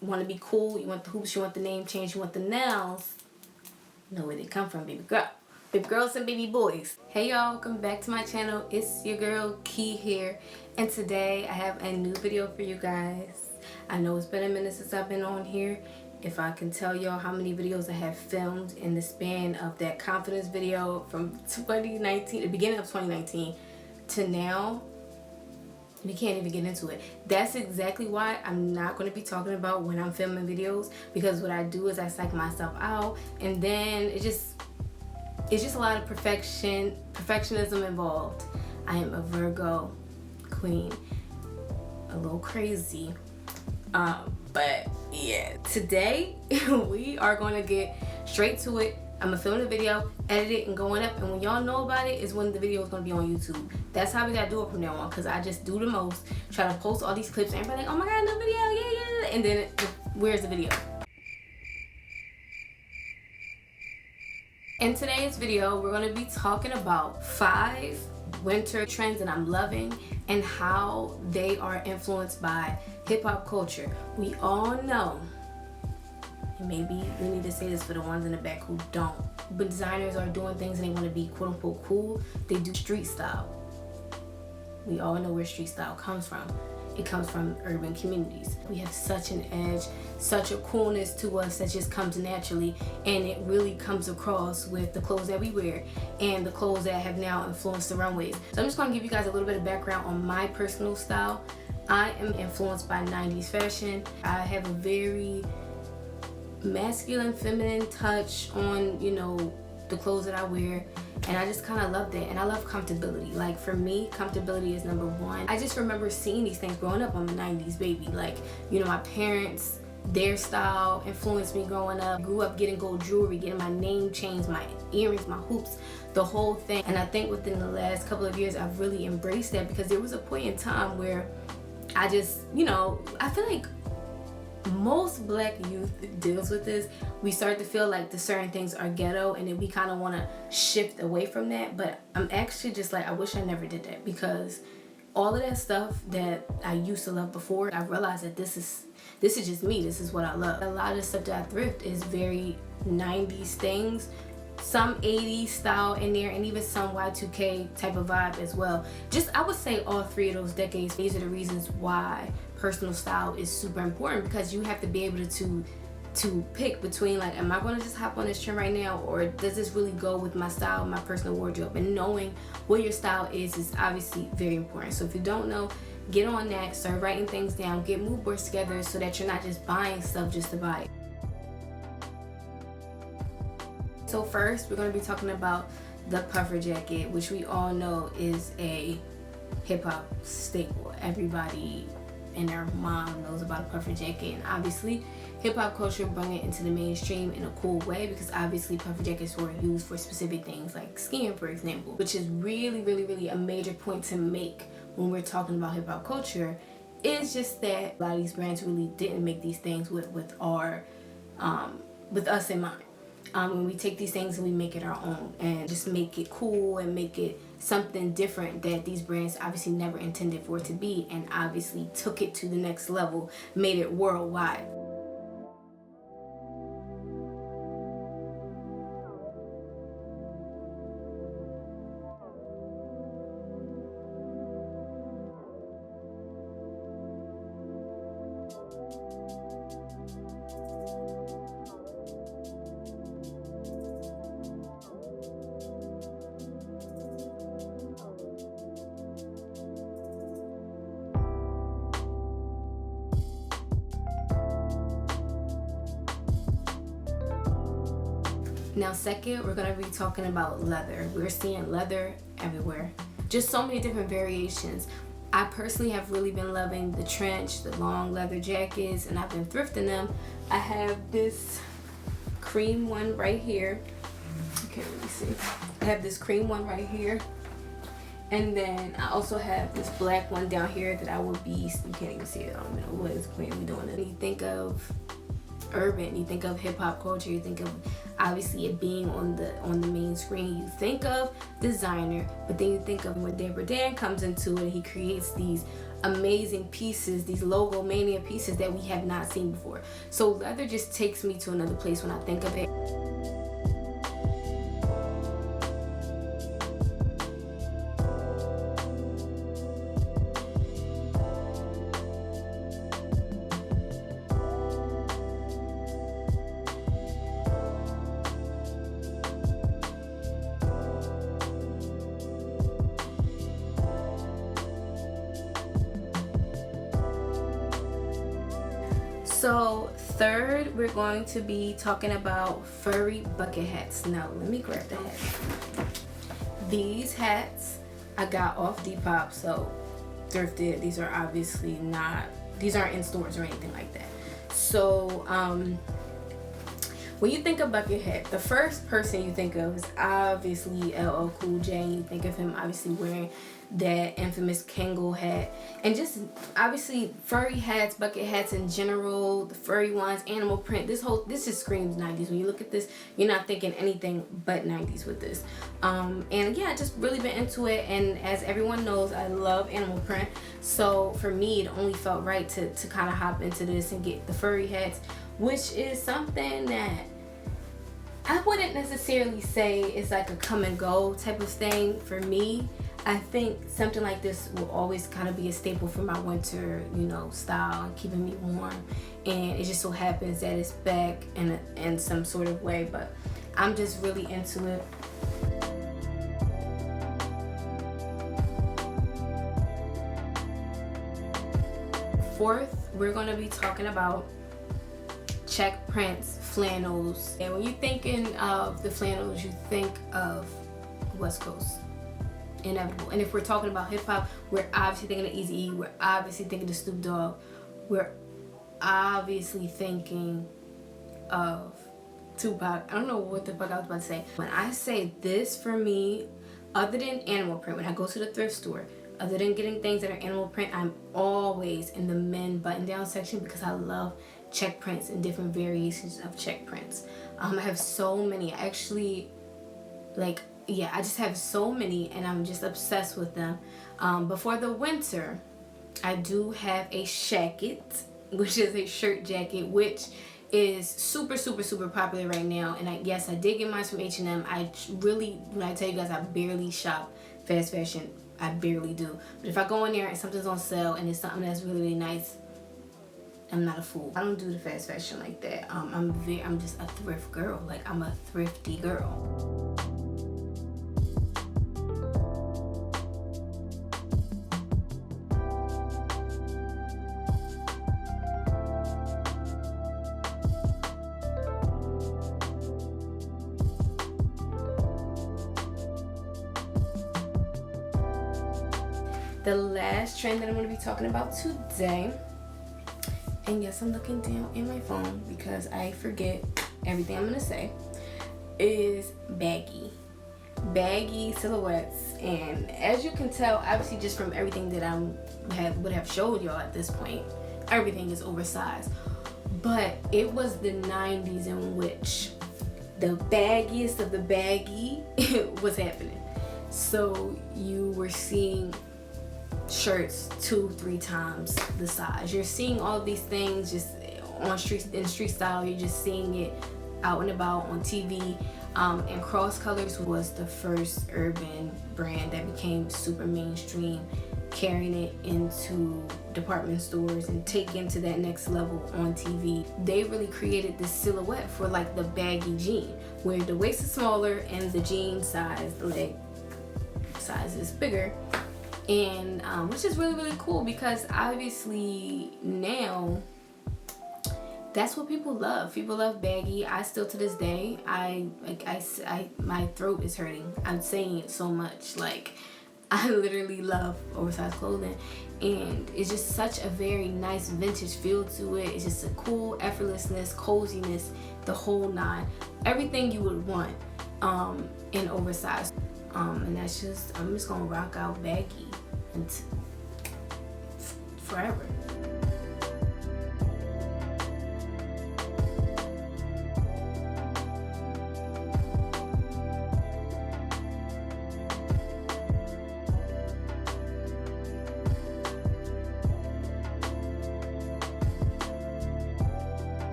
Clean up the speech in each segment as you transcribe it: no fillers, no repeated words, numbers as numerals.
You want to be cool, you want the hoops, you want the name change, you want the nails. You know where they come from, baby girl. Baby girls and baby boys. Hey y'all, welcome back to my channel. It's your girl Key here, and today I have a new video for you guys. I know it's been a minute since I've been on here. If I can tell y'all how many videos I have filmed in the span of that confidence video from 2019, the beginning of 2019 to now, we can't even get into it. That's exactly why I'm not going to be talking about when I'm filming videos, because what I do is I psych myself out, and then it's just a lot of perfectionism involved. I am a Virgo queen, a little crazy, but yeah, today we are going to get straight to it. I'm gonna film the video, edit it, and going up, and when y'all know about it is when the video is gonna be on YouTube. That's how we gotta do it from now on, because I just do the most, try to post all these clips, and everybody like, oh my god, no video, yeah, and then where's the video? In today's video, we're gonna be talking about 5 winter trends that I'm loving and how they are influenced by hip-hop culture. We all know, and maybe we need to say this for the ones in the back who don't, but designers are doing things and they want to be quote-unquote cool. They do street style. We all know where street style comes from. It comes from urban communities. We have such an edge, such a coolness to us that just comes naturally, and it really comes across with the clothes that we wear and the clothes that have now influenced the runways. So I'm just going to give you guys a little bit of background on my personal style. I am influenced by 90s fashion. I have a very masculine, feminine touch on, you know, the clothes that I wear, and I just kind of love that. And I love comfortability. Like, for me, comfortability is number one. I just remember seeing these things growing up. I'm a 90s baby. Like, you know, my parents, their style influenced me growing up. I grew up getting gold jewelry, getting my name changed, my earrings, my hoops, the whole thing. And I think within the last couple of years I've really embraced that, because there was a point in time where I just, you know, I feel like most black youth deals with this. We start to feel like the certain things are ghetto, and then we kind of want to shift away from that. But I'm actually just like, I wish I never did that, because all of that stuff that I used to love before, I realized that this is just me. This is what I love. A lot of the stuff that I thrift is very 90s things, some 80s style in there, and even some Y2K type of vibe as well. Just, I would say all 3 of those decades. These are the reasons why personal style is super important, because you have to be able to pick between, like, am I going to just hop on this trend right now, or does this really go with my style, my personal wardrobe? And knowing what your style is obviously very important. So if you don't know, get on that, start writing things down, get mood boards together, so that you're not just buying stuff just to buy it. So first, we're going to be talking about the puffer jacket, which we all know is a hip-hop staple. Everybody and their mom knows about a puffer jacket, and obviously hip-hop culture brought it into the mainstream in a cool way, because obviously puffer jackets were used for specific things like skiing, for example, which is really a major point to make when we're talking about hip-hop culture. It's just that a lot of these brands really didn't make these things with us in mind. When we take these things and we make it our own and just make it cool and make it something different that these brands obviously never intended for it to be, and obviously took it to the next level, made it worldwide. Now second, we're going to be talking about leather. We're seeing leather everywhere. Just so many different variations. I personally have really been loving the trench, the long leather jackets, and I've been thrifting them. I have this cream one right here. You can't really see. I have this cream one right here. And then I also have this black one down here that I would be, you can't even see it, I don't even know what is clearly doing it. When you think of urban, you think of hip-hop culture, you think of obviously it being on the main screen, you think of designer, but then you think of when Dan comes into it, he creates these amazing pieces, these logo mania pieces that we have not seen before. So leather just takes me to another place when I think of it. So third, we're going to be talking about furry bucket hats. Now, let me grab the hat. These hats I got off Depop, so thrifted. These are obviously not, these aren't in stores or anything like that. So when you think of bucket hat, the first person you think of is obviously LL Cool J. You think of him obviously wearing that infamous Kangol hat, and just obviously furry hats, bucket hats in general, the furry ones, animal print. This just screams 90s. When you look at this, you're not thinking anything but 90s with this. And yeah, I just really been into it, and as everyone knows, I love animal print. So for me, it only felt right to kind of hop into this and get the furry hats, which is something that I wouldn't necessarily say is like a come and go type of thing for me. I think something like this will always kind of be a staple for my winter, you know, style and keeping me warm. And it just so happens that it's back in some sort of way, but I'm just really into it. Fourth, we're going to be talking about check prints, flannels. And when you're thinking of the flannels, you think of West Coast. Inevitable. And if we're talking about hip hop, we're obviously thinking of Eazy-E, we're obviously thinking of Snoop Dogg, we're obviously thinking of Tupac. I don't know what the fuck I was about to say. When I say this, for me, other than animal print, when I go to the thrift store, other than getting things that are animal print, I'm always in the men button down section because I love check prints and different variations of check prints. I have so many. I actually, like, yeah, I just have so many and I'm just obsessed with them. Before the winter, I do have a Shacket, which is a shirt jacket, which is super popular right now. And yes, I did get mine from H&M. I really, when I tell you guys, I barely shop fast fashion. I barely do. But if I go in there and something's on sale and it's something that's really nice, I'm not a fool. I don't do the fast fashion like that. I'm just a thrift girl. Like, I'm a thrifty girl. The last trend that I'm going to be talking about today, and yes, I'm looking down in my phone because I forget everything I'm going to say, is baggy. Baggy silhouettes. And as you can tell, obviously just from everything that I would have showed y'all at this point, everything is oversized. But it was the 90s in which the baggiest of the baggy was happening. So you were seeing shirts 2-3 times the size. You're seeing all of these things just on in street style. You're just seeing it out and about on TV. And Cross Colors was the first urban brand that became super mainstream, carrying it into department stores and taking to that next level on TV. They really created this silhouette for like the baggy jean, where the waist is smaller and the jean size, the leg size is bigger. And which is really cool because obviously now that's what people love. People love baggy. I still, to this day, my throat is hurting. I'm saying it so much. Like, I literally love oversized clothing, and it's just such a very nice vintage feel to it. It's just a cool effortlessness, coziness, the whole nine. Everything you would want in oversized. And that's just, I'm just gonna rock out baggy and forever.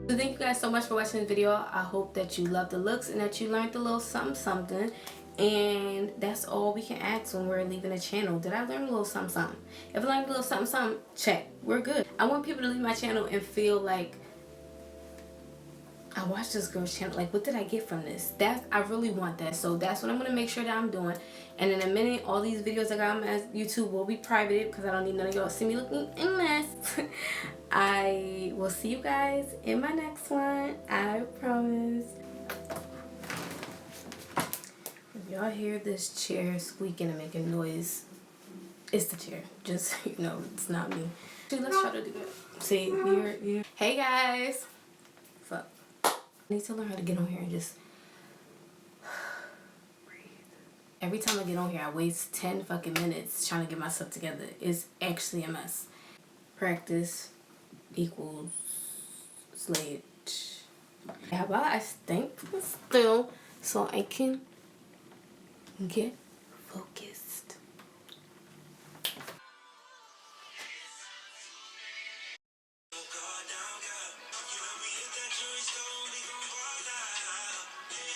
So thank you guys so much for watching this video. I hope that you love the looks and that you learned a little something. And that's all we can ask when we're leaving a channel. Did I learn a little something? If I learned a little something, check. We're good. I want people to leave my channel and feel like, I watched this girl's channel. Like, what did I get from this? I really want that. So that's what I'm going to make sure that I'm doing. And in a minute, all these videos I got on my YouTube will be private because I don't need none of y'all to see me looking a mess. I will see you guys in my next one. I promise. If y'all hear this chair squeaking and making noise, it's the chair. Just, you know, it's not me. See, let's try to do it. See, here. Hey, guys. Fuck. I need to learn how to get on here and just breathe. Every time I get on here, I waste 10 fucking minutes trying to get myself together. It's actually a mess. Practice equals sledge. How about I stand still so I can get focused?